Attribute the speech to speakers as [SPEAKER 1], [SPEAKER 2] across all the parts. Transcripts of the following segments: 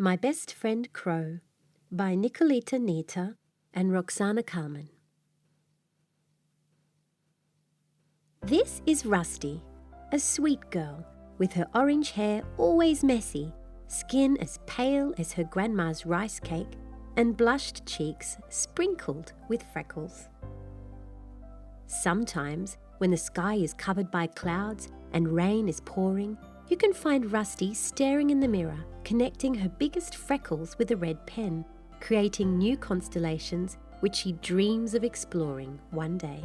[SPEAKER 1] My Best Friend Crow by Nicoleta, Neata and Roxana Calman. This is Rusty, a sweet girl with her orange hair always messy, skin as pale as her grandma's rice cake, and blushed cheeks sprinkled with freckles. Sometimes, when the sky is covered by clouds and rain is pouring, you can find Rusty staring in the mirror, connecting her biggest freckles with a red pen, creating new constellations which she dreams of exploring one day.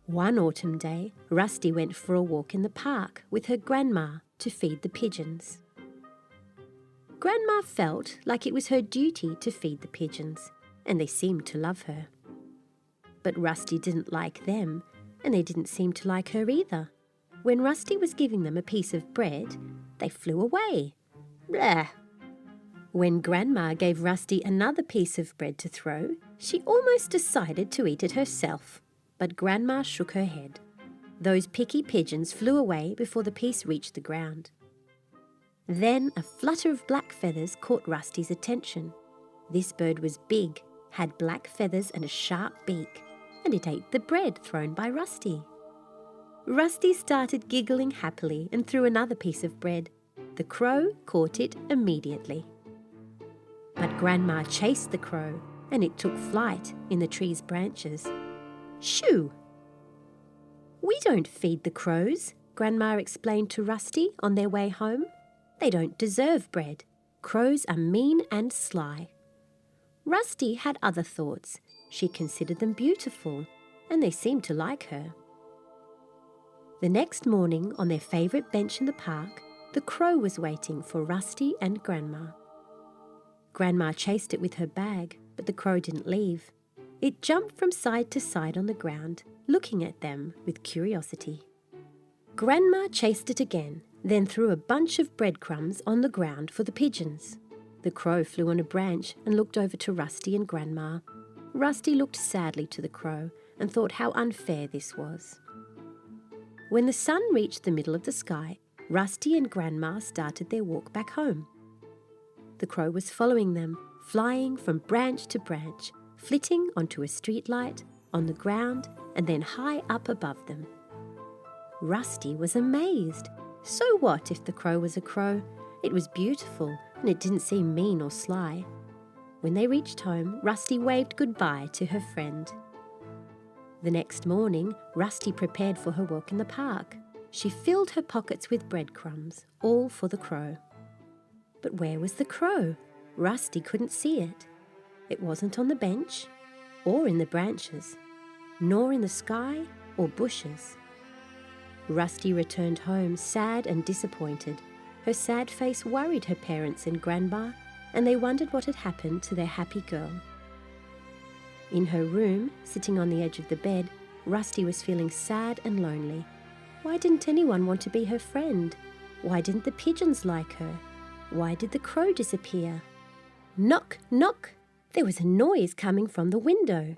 [SPEAKER 1] One autumn day, Rusty went for a walk in the park with her grandma to feed the pigeons. Grandma felt like it was her duty to feed the pigeons, and they seemed to love her. But Rusty didn't like them, and they didn't seem to like her either. When Rusty was giving them a piece of bread, they flew away. Blah! When Grandma gave Rusty another piece of bread to throw, she almost decided to eat it herself. But Grandma shook her head. Those picky pigeons flew away before the piece reached the ground. Then a flutter of black feathers caught Rusty's attention. This bird was big, had black feathers and a sharp beak, and it ate the bread thrown by Rusty. Rusty started giggling happily and threw another piece of bread. The crow caught it immediately. But Grandma chased the crow, and it took flight in the tree's branches. Shoo! We don't feed the crows, Grandma explained to Rusty on their way home. They don't deserve bread. Crows are mean and sly. Rusty had other thoughts. She considered them beautiful, and they seemed to like her. The next morning, on their favourite bench in the park, the crow was waiting for Rusty and Grandma. Grandma chased it with her bag, but the crow didn't leave. It jumped from side to side on the ground, looking at them with curiosity. Grandma chased it again, then threw a bunch of breadcrumbs on the ground for the pigeons. The crow flew on a branch and looked over to Rusty and Grandma. Rusty looked sadly to the crow and thought how unfair this was. When the sun reached the middle of the sky, Rusty and Grandma started their walk back home. The crow was following them, flying from branch to branch, flitting onto a streetlight, on the ground, and then high up above them. Rusty was amazed. So what if the crow was a crow? It was beautiful, and it didn't seem mean or sly. When they reached home, Rusty waved goodbye to her friend. The next morning, Rusty prepared for her walk in the park. She filled her pockets with breadcrumbs, all for the crow. But where was the crow? Rusty couldn't see it. It wasn't on the bench, or in the branches, nor in the sky or bushes. Rusty returned home sad and disappointed. Her sad face worried her parents and Grandma, and they wondered what had happened to their happy girl. In her room, sitting on the edge of the bed, Rusty was feeling sad and lonely. Why didn't anyone want to be her friend? Why didn't the pigeons like her? Why did the crow disappear? Knock, knock! There was a noise coming from the window.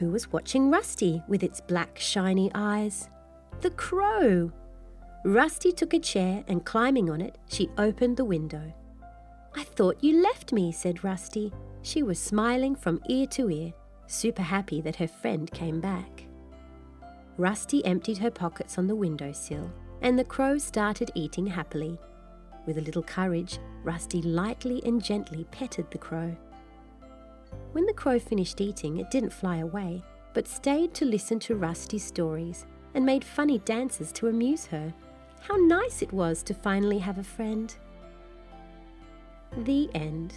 [SPEAKER 1] Who was watching Rusty with its black, shiny eyes? The crow! Rusty took a chair and, climbing on it, she opened the window. "I thought you left me," said Rusty. She was smiling from ear to ear, super happy that her friend came back. Rusty emptied her pockets on the windowsill, and the crow started eating happily. With a little courage, Rusty lightly and gently petted the crow. When the crow finished eating, it didn't fly away, but stayed to listen to Rusty's stories and made funny dances to amuse her. How nice it was to finally have a friend. The end.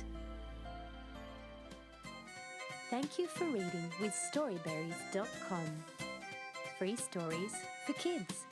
[SPEAKER 1] Thank you for reading with Storyberries.com. Free stories for kids.